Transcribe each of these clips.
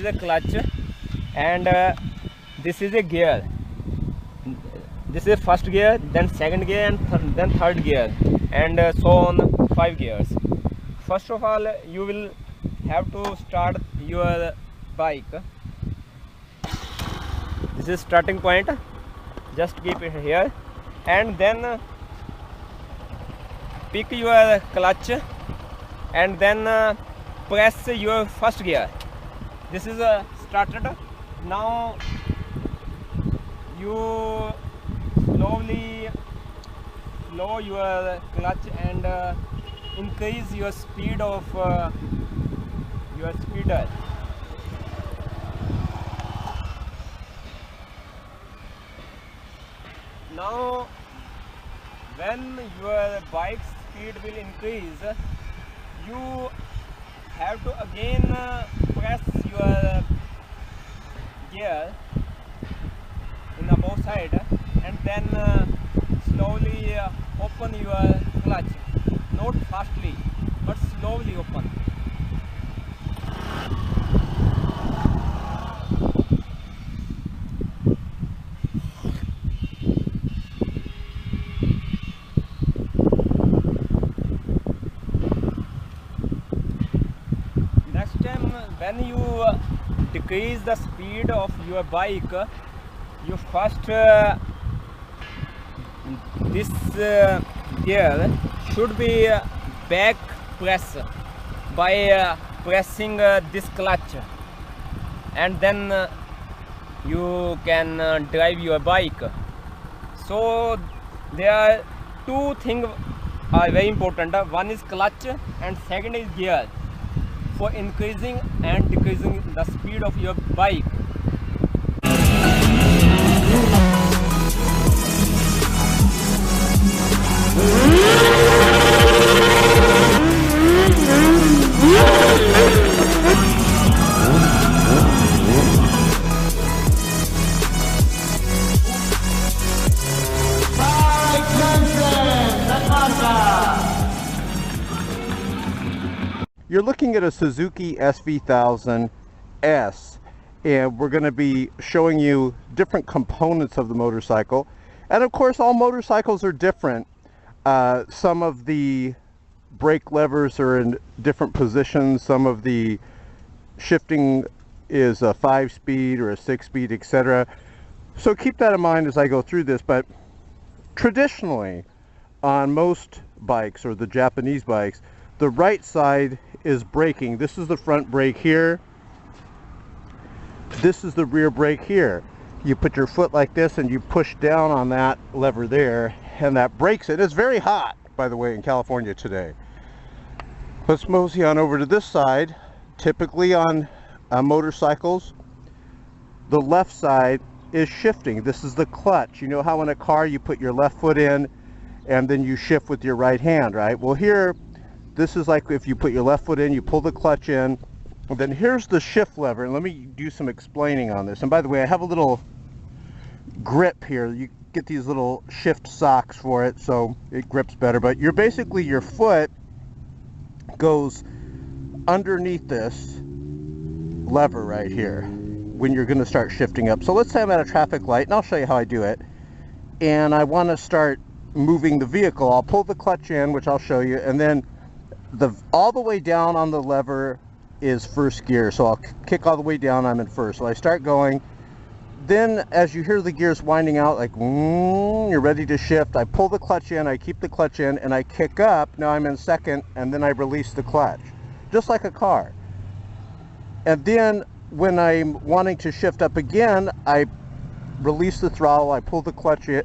a clutch, and this is a gear. This is first gear, then second gear, and then third gear, and so on, 5 gears. First of all, you will have to start your bike. This is starting point. Just keep it here, and then pick your clutch, and then press your first gear. This is started. Now you slowly lower your clutch and increase your speed of your speeder. Now when your bike speed will increase, you have to again press your gear in the both side, and then slowly open your clutch, not fastly but slowly open. Next time when you decrease the speed of your bike, you first this gear should be back press by pressing this clutch, and then you can drive your bike. So there are 2 things are very important. One is clutch and second is gear, for increasing and decreasing the speed of your bike. You're looking at a Suzuki SV1000S, and we're going to be showing you different components of the motorcycle. And of course, all motorcycles are different. Some of the brake levers are in different positions. Some of the shifting is a 5-speed or a 6-speed, etc. So keep that in mind as I go through this. But traditionally, on most bikes, or the Japanese bikes, the right side is braking. This is the front brake here. This is the rear brake here. You put your foot like this and you push down on that lever there, and that brakes it. It's very hot, by the way, in California today. Let's mosey on over to this side. Typically on motorcycles, the left side is shifting. This is the clutch. You know how in a car you put your left foot in and then you shift with your right hand, right? Well, here, this is like if you put your left foot in, you pull the clutch in, and then here's the shift lever. And let me do some explaining on this. And by the way, I have a little grip here. You get these little shift socks for it, so it grips better. But you're basically, your foot goes underneath this lever right here when you're going to start shifting up. So let's say I'm at a traffic light, and I'll show you how I do it. And I want to start moving the vehicle. I'll pull the clutch in, which I'll show you, and then all the way down on the lever is first gear. So I'll kick all the way down, I'm in first. So I start going. Then as you hear the gears winding out, like you're ready to shift, I pull the clutch in, I keep the clutch in, and I kick up. Now I'm in second, and then I release the clutch, just like a car. And then when I'm wanting to shift up again, I release the throttle, I pull the clutch in,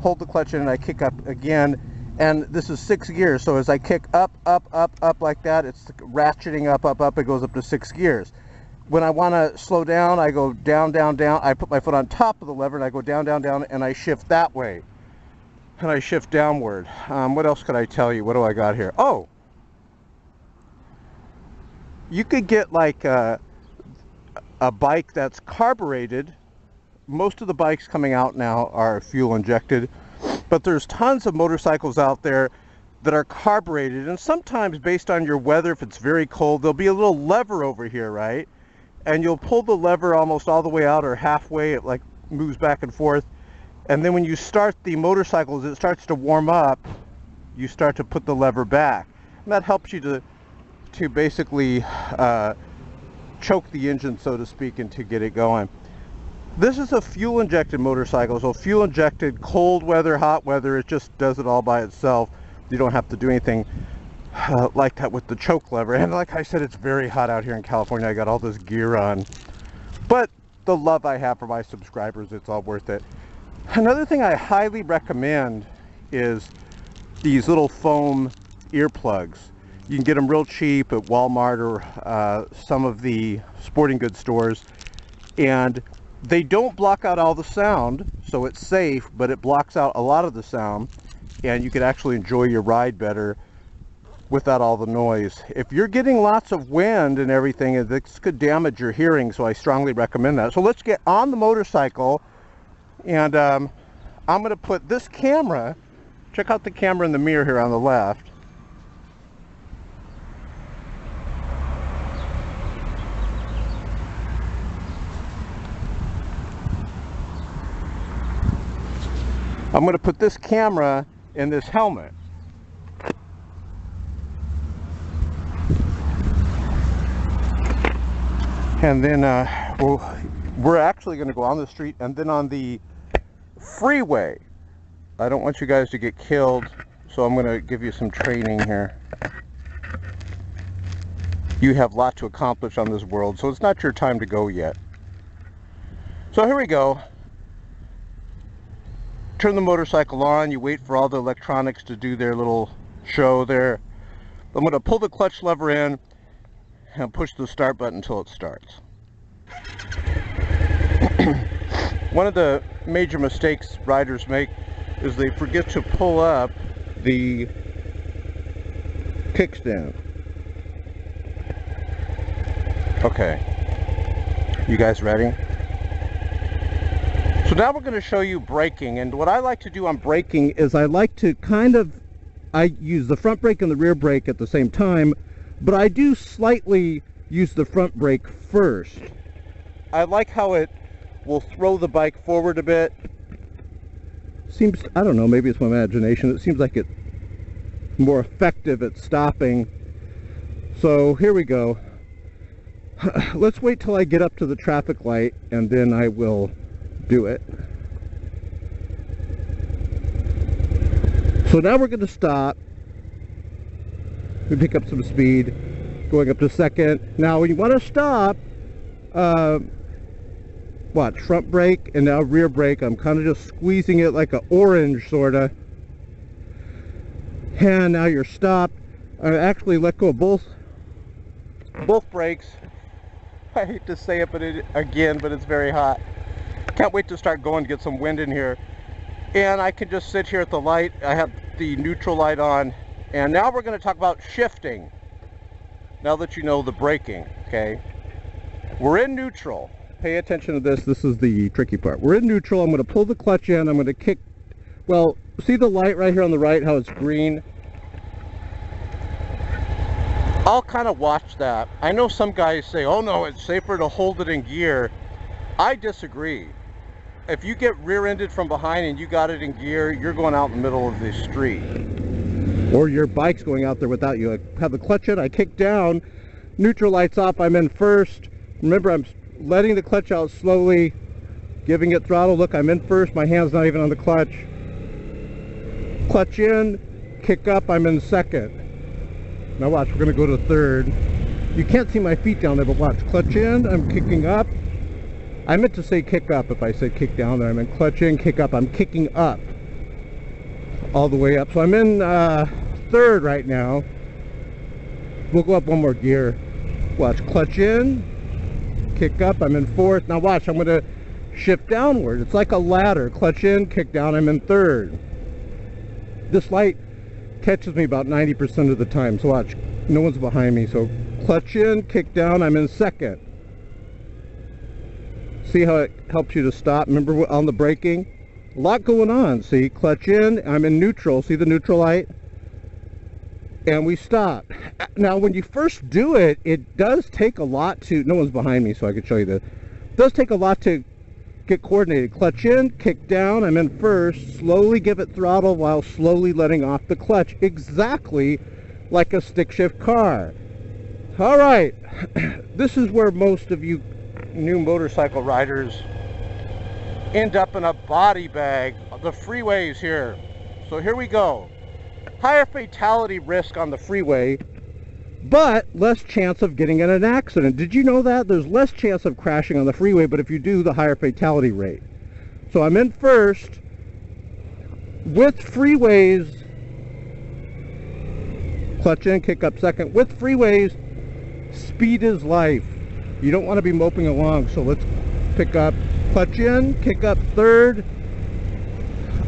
hold the clutch in, and I kick up again. And this is 6 gears, so as I kick up, up, up, up like that, it's ratcheting up, up, up, it goes up to 6 gears. When I want to slow down, I go down, down, down. I put my foot on top of the lever, and I go down, down, down, and I shift that way. And I shift downward. What else could I tell you? What do I got here? Oh! You could get like a bike that's carbureted. Most of the bikes coming out now are fuel injected. But there's tons of motorcycles out there that are carbureted, and sometimes based on your weather, if it's very cold, there'll be a little lever over here, right? and you'll pull the lever almost all the way out or halfway. It like moves back and forth, and then when you start the motorcycle, as it starts to warm up, you start to put the lever back, and that helps you to basically choke the engine, so to speak, and to get it going. This is a fuel injected motorcycle, so fuel injected, cold weather, hot weather, it just does it all by itself. You don't have to do anything like that with the choke lever. And like I said, it's very hot out here in California. I got all this gear on, but the love I have for my subscribers, it's all worth it. Another thing I highly recommend is these little foam earplugs. You can get them real cheap at Walmart or some of the sporting goods stores, and they don't block out all the sound, so it's safe, but it blocks out a lot of the sound, and you can actually enjoy your ride better without all the noise. If you're getting lots of wind and everything, this could damage your hearing, so I strongly recommend that. So let's get on the motorcycle, and I'm going to put this camera, check out the camera in the mirror here on the left. I'm going to put this camera in this helmet. And then we're actually going to go on the street and then on the freeway. I don't want you guys to get killed, so I'm going to give you some training here. You have a lot to accomplish on this world, so it's not your time to go yet. So here we go. Turn the motorcycle on, you wait for all the electronics to do their little show there. I'm going to pull the clutch lever in and push the start button until it starts. One of the major mistakes riders make is they forget to pull up the kickstand. Okay, you guys ready? So now we're going to show you braking, and what I like to do on braking is I like to I use the front brake and the rear brake at the same time, but I do slightly use the front brake first. I like how it will throw the bike forward a bit. Seems, I don't know, maybe it's my imagination, it seems like it's more effective at stopping. So here we go. Let's wait till I get up to the traffic light and then I will do it. So now we're going to stop. We pick up some speed, going up to second. Now when you want to stop, watch, front brake and now rear brake. I'm kind of just squeezing it like an orange sort of. And now you're stopped. I actually let go of both brakes. I hate to say it, but it's very hot. Can't wait to start going to get some wind in here. And I can just sit here at the light. I have the neutral light on. And now we're going to talk about shifting. Now that you know the braking, okay? We're in neutral. Pay attention to this. This is the tricky part. We're in neutral. I'm going to pull the clutch in. I'm going to kick. Well, see the light right here on the right, how it's green? I'll kind of watch that. I know some guys say, oh no, it's safer to hold it in gear. I disagree. If you get rear-ended from behind and you got it in gear, you're going out in the middle of the street. Or your bike's going out there without you. I have the clutch in, I kick down, neutral lights off, I'm in first. Remember, I'm letting the clutch out slowly, giving it throttle. Look, I'm in first, my hand's not even on the clutch. Clutch in, kick up, I'm in second. Now watch, we're gonna go to third. You can't see my feet down there, but watch, clutch in, I'm kicking up. I meant to say kick up. If I said kick down there, I meant clutch in, kick up. I'm kicking up all the way up. So I'm in third right now. We'll go up one more gear. Watch, clutch in, kick up, I'm in fourth. Now watch, I'm going to shift downward. It's like a ladder. Clutch in, kick down, I'm in third. This light catches me about 90% of the time. So watch, no one's behind me. So clutch in, kick down, I'm in second. See how it helps you to stop? Remember on the braking? A lot going on. See, clutch in, I'm in neutral. See the neutral light? and we stop. Now, when you first do it, it does take a lot to, no one's behind me so I can show you this. It does take a lot to get coordinated. Clutch in, kick down, I'm in first, slowly give it throttle while slowly letting off the clutch, exactly like a stick shift car. All right, this is where most of you new motorcycle riders end up in a body bag. The freeways here. So here we go. Higher fatality risk on the freeway, but less chance of getting in an accident. Did you know that? There's less chance of crashing on the freeway, but if you do, the higher fatality rate. So I'm in first. With freeways, clutch in, kick up second. With freeways, speed is life. You don't want to be moping along, so let's pick up, clutch in, kick up third.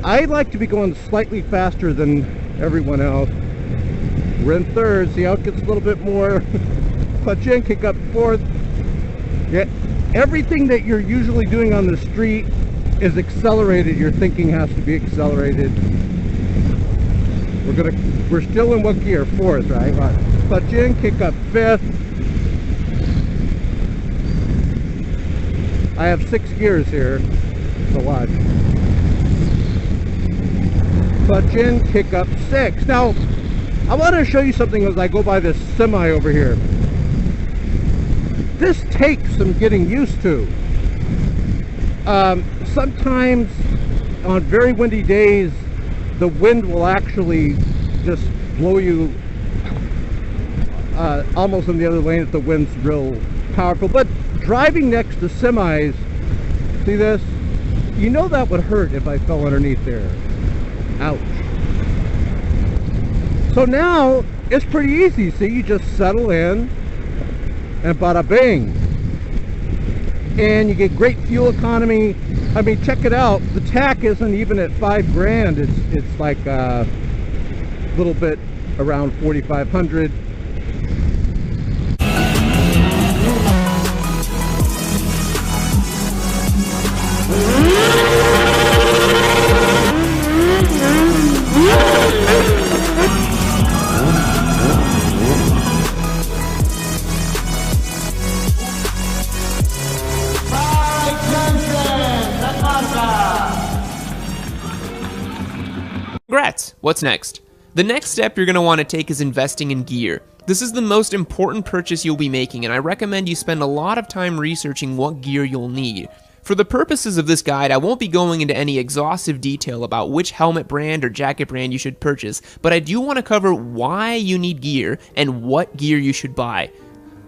I like to be going slightly faster than everyone else. We're in third, see how it gets a little bit more. Clutch in, kick up fourth. Yeah, everything that you're usually doing on the street is accelerated. Your thinking has to be accelerated. We're still in what gear? Fourth, right? Clutch in, kick up fifth. I have 6 gears here, so watch. Clutch in, kick up 6. Now, I want to show you something as I go by this semi over here. This takes some getting used to. Sometimes on very windy days, the wind will actually just blow you almost in the other lane if the wind's real powerful. But driving next to semis, see this? You know that would hurt if I fell underneath there. Ouch. So now it's pretty easy. See, you just settle in and bada bing. And you get great fuel economy. I mean, check it out. The tack isn't even at $5 grand. It's like a little bit around 4,500. Congrats! What's next? The next step you're going to want to take is investing in gear. This is the most important purchase you'll be making, and I recommend you spend a lot of time researching what gear you'll need. For the purposes of this guide, I won't be going into any exhaustive detail about which helmet brand or jacket brand you should purchase, but I do want to cover why you need gear and what gear you should buy.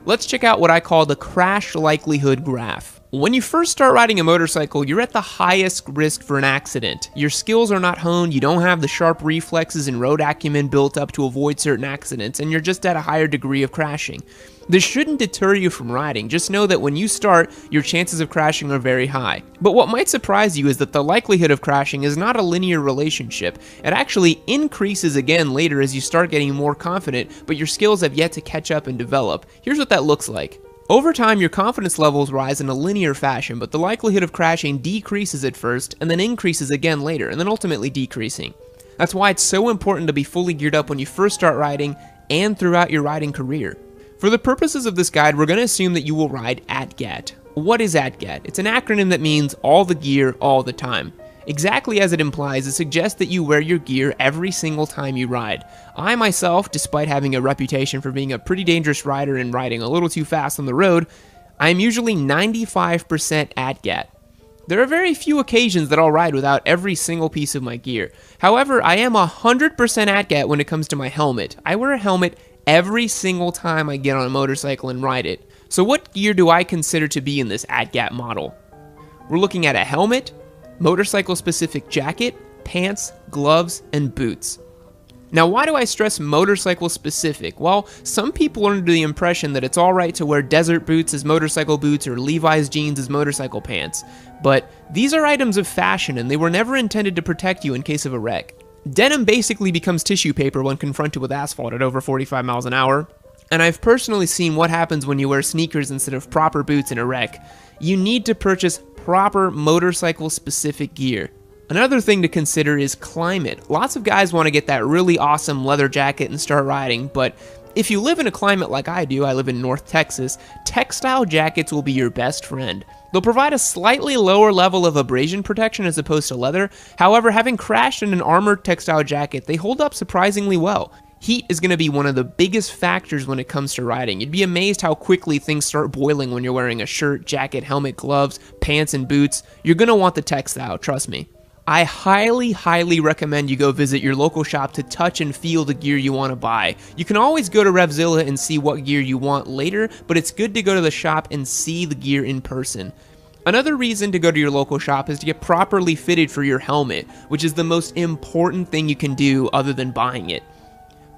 Let's check out what I call the crash likelihood graph. When you first start riding a motorcycle, you're at the highest risk for an accident. Your skills are not honed, you don't have the sharp reflexes and road acumen built up to avoid certain accidents, and you're just at a higher degree of crashing. This shouldn't deter you from riding, just know that when you start, your chances of crashing are very high. But what might surprise you is that the likelihood of crashing is not a linear relationship. It actually increases again later as you start getting more confident, but your skills have yet to catch up and develop. Here's what that looks like. Over time, your confidence levels rise in a linear fashion, but the likelihood of crashing decreases at first, and then increases again later, and then ultimately decreasing. That's why it's so important to be fully geared up when you first start riding, and throughout your riding career. For the purposes of this guide, we're going to assume that you will ride ATGAT. What is ATGAT? It's an acronym that means all the gear, all the time. Exactly as it implies, it suggests that you wear your gear every single time you ride. I myself, despite having a reputation for being a pretty dangerous rider and riding a little too fast on the road, I'm usually 95% ATGAT. There are very few occasions that I'll ride without every single piece of my gear. However, I am 100% ATGAT when it comes to my helmet. I wear a helmet every single time I get on a motorcycle and ride it. So what gear do I consider to be in this ATGAT model? We're looking at a helmet, motorcycle-specific jacket, pants, gloves, and boots. Now, why do I stress motorcycle-specific? Well, some people are under the impression that it's alright to wear desert boots as motorcycle boots or Levi's jeans as motorcycle pants. But these are items of fashion, and they were never intended to protect you in case of a wreck. Denim basically becomes tissue paper when confronted with asphalt at over 45 miles an hour. And I've personally seen what happens when you wear sneakers instead of proper boots in a wreck. You need to purchase proper motorcycle-specific gear. Another thing to consider is climate. Lots of guys want to get that really awesome leather jacket and start riding, but if you live in a climate like I do, I live in North Texas, textile jackets will be your best friend. They'll provide a slightly lower level of abrasion protection as opposed to leather. However, having crashed in an armored textile jacket, they hold up surprisingly well. Heat is going to be one of the biggest factors when it comes to riding. You'd be amazed how quickly things start boiling when you're wearing a shirt, jacket, helmet, gloves, pants, and boots. You're going to want the textile, trust me. I highly recommend you go visit your local shop to touch and feel the gear you want to buy. You can always go to Revzilla and see what gear you want later, but it's good to go to the shop and see the gear in person. Another reason to go to your local shop is to get properly fitted for your helmet, which is the most important thing you can do other than buying it.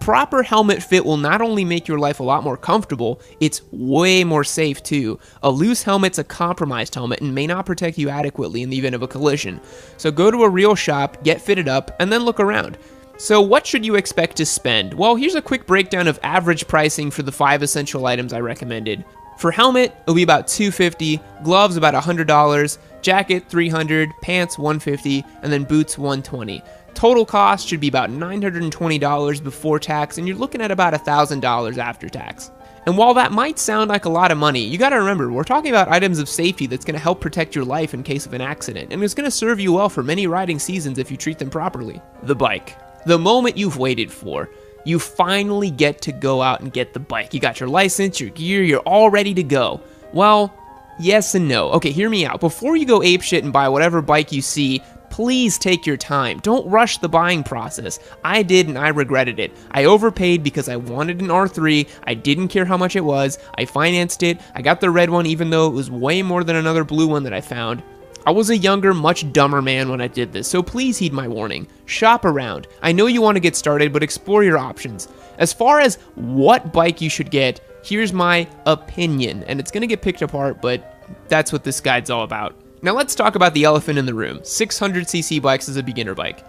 Proper helmet fit will not only make your life a lot more comfortable, it's way more safe too. A loose helmet's a compromised helmet and may not protect you adequately in the event of a collision. So go to a real shop, get fitted up, and then look around. So what should you expect to spend? Well, here's a quick breakdown of average pricing for the 5 essential items I recommended. For helmet, it'll be about $250, gloves about $100, jacket $300, pants $150, and then boots $120. Total cost should be about $920 before tax, and you're looking at about $1,000 after tax. And while that might sound like a lot of money, you gotta remember, we're talking about items of safety that's gonna help protect your life in case of an accident, and it's gonna serve you well for many riding seasons if you treat them properly. The bike. The moment you've waited for. You finally get to go out and get the bike. You got your license, your gear, you're all ready to go. Well, yes and no. Okay, hear me out. Before you go apeshit and buy whatever bike you see, please take your time. Don't rush the buying process. I did and I regretted it. I overpaid because I wanted an R3. I didn't care how much it was. I financed it. I got the red one even though it was way more than another blue one that I found. I was a younger, much dumber man when I did this, so please heed my warning. Shop around. I know you want to get started, but explore your options. As far as what bike you should get, here's my opinion, and it's going to get picked apart, but that's what this guide's all about. Now let's talk about the elephant in the room. 600cc bikes as a beginner bike.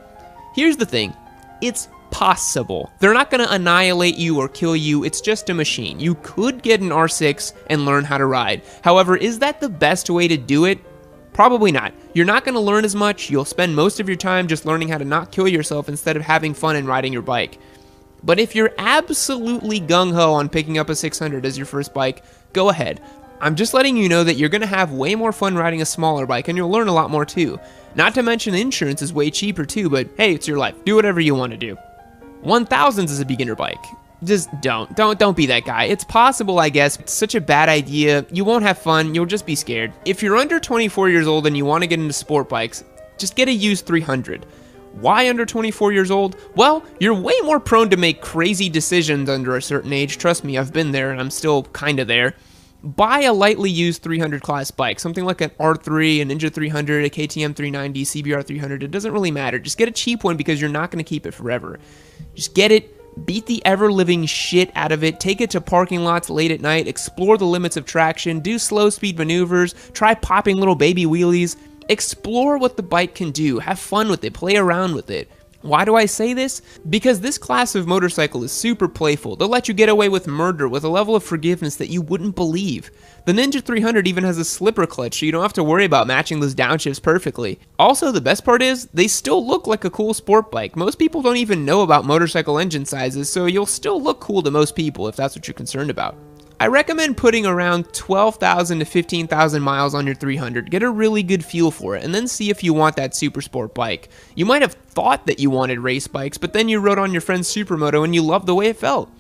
Here's the thing. It's possible. They're not going to annihilate you or kill you. It's just a machine. You could get an R6 and learn how to ride. However, is that the best way to do it? Probably not. You're not going to learn as much. You'll spend most of your time just learning how to not kill yourself instead of having fun and riding your bike. But if you're absolutely gung-ho on picking up a 600 as your first bike, go ahead. I'm just letting you know that you're going to have way more fun riding a smaller bike and you'll learn a lot more too. Not to mention insurance is way cheaper too, but hey, it's your life. Do whatever you want to do. 1000s is a beginner bike. Just don't be that guy. It's possible, I guess. It's such a bad idea. You won't have fun. You'll just be scared. If you're under 24 years old and you want to get into sport bikes, just get a used 300. Why under 24 years old? Well, you're way more prone to make crazy decisions under a certain age. Trust me, I've been there and I'm still kind of there. Buy a lightly used 300 class bike, something like an R3, a Ninja 300, a KTM 390, CBR 300. It doesn't really matter. Just get a cheap one because you're not going to keep it forever. Just get it. Beat the ever-living shit out of it, take it to parking lots late at night, explore the limits of traction, do slow-speed maneuvers, try popping little baby wheelies, explore what the bike can do, have fun with it, play around with it. Why do I say this? Because this class of motorcycle is super playful. They'll let you get away with murder with a level of forgiveness that you wouldn't believe. The Ninja 300 even has a slipper clutch, so you don't have to worry about matching those downshifts perfectly. Also, the best part is, they still look like a cool sport bike. Most people don't even know about motorcycle engine sizes, so you'll still look cool to most people if that's what you're concerned about. I recommend putting around 12,000 to 15,000 miles on your 300, get a really good feel for it, and then see if you want that super sport bike. You might have thought that you wanted race bikes, but then you rode on your friend's supermoto and you loved the way it felt.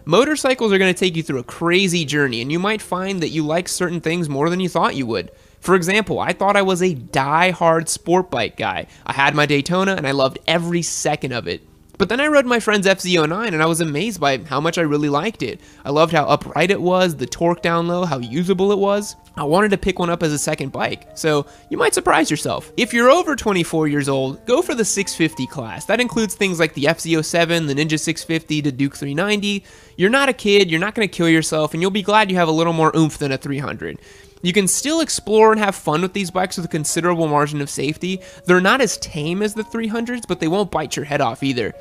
Motorcycles are going to take you through a crazy journey, and you might find that you like certain things more than you thought you would. For example, I thought I was a die-hard sport bike guy. I had my Daytona and I loved every second of it. But then I rode my friend's FZ09 and I was amazed by how much I really liked it. I loved how upright it was, the torque down low, how usable it was. I wanted to pick one up as a second bike, so you might surprise yourself. If you're over 24 years old, go for the 650 class. That includes things like the FZ07, the Ninja 650, the Duke 390. You're not a kid, you're not going to kill yourself, and you'll be glad you have a little more oomph than a 300. You can still explore and have fun with these bikes with a considerable margin of safety. They're not as tame as the 300s, but they won't bite your head off either.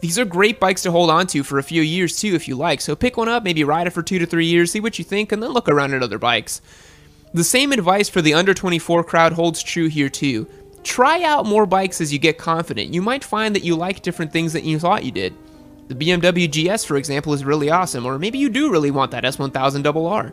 These are great bikes to hold on to for a few years too if you like, so pick one up, maybe ride it for 2 to 3 years, see what you think, and then look around at other bikes. The same advice for the under 24 crowd holds true here too. Try out more bikes as you get confident. You might find that you like different things than you thought you did. The BMW GS, for example, is really awesome, or maybe you do really want that S1000RR.